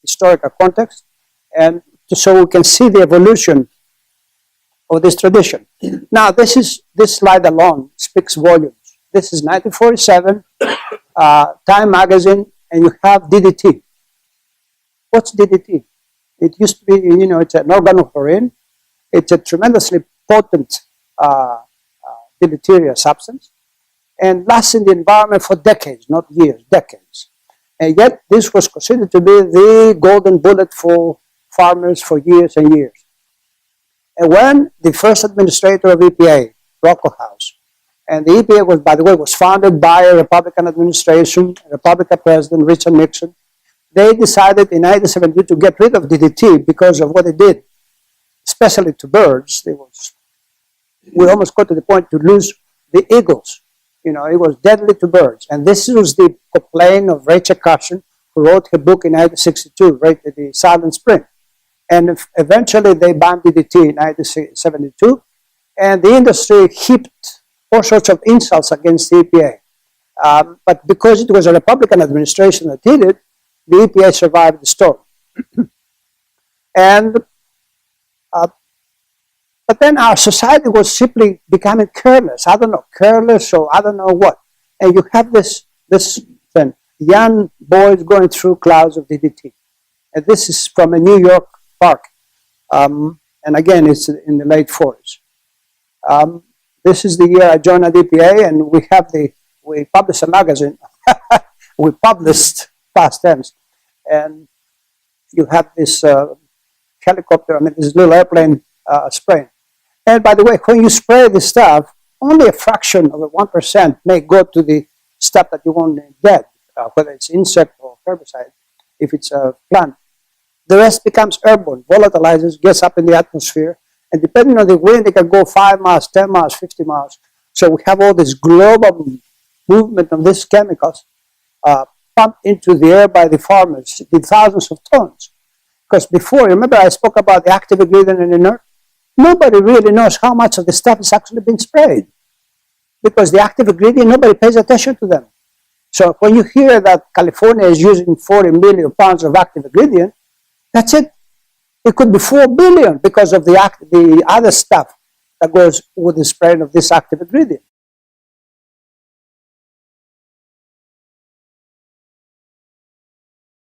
historical context, and so we can see the evolution of this tradition. Now, this slide alone speaks volumes. This is 1947, Time magazine, and you have DDT. What's DDT? It used to be, it's an organochlorine. It's a tremendously potent deleterious substance, and lasts in the environment for decades, not years, decades. And yet, this was considered to be the golden bullet for farmers for years and years. And when the first administrator of EPA, Rocco House, and the EPA was, by the way, was founded by a Republican administration, a Republican president, Richard Nixon, they decided in 1972 to get rid of DDT because of what it did, especially to birds. We almost got to the point to lose the eagles. It was deadly to birds. And this was the complaint of Rachel Carson, who wrote her book in 1962, The Silent Spring. And eventually they banned DDT in 1972, and the industry heaped all sorts of insults against the EPA. But because it was a Republican administration that did it, the EPA survived the storm. But then our society was simply becoming careless. I don't know, careless or I don't know what. And you have this thing, young boys going through clouds of DDT. And this is from a New York park. And again, it's in the late 40s. This is the year I joined at EPA, and we published a magazine. We published past tense. And you have this helicopter, this little airplane spraying. And by the way, when you spray this stuff, only a fraction of 1% may go to the stuff that you want dead, whether it's insect or herbicide, if it's a plant. The rest becomes airborne, volatilizes, gets up in the atmosphere, and depending on the wind, it can go 5 miles, 10 miles, 50 miles. So we have all this global movement of these chemicals pumped into the air by the farmers in thousands of tons. Because before, remember I spoke about the active ingredient and inert? Nobody really knows how much of the stuff is actually being sprayed. Because the active ingredient, nobody pays attention to them. So when you hear that California is using 40 million pounds of active ingredient, that's it. It could be 4 billion because of the other stuff that goes with the spraying of this active ingredient.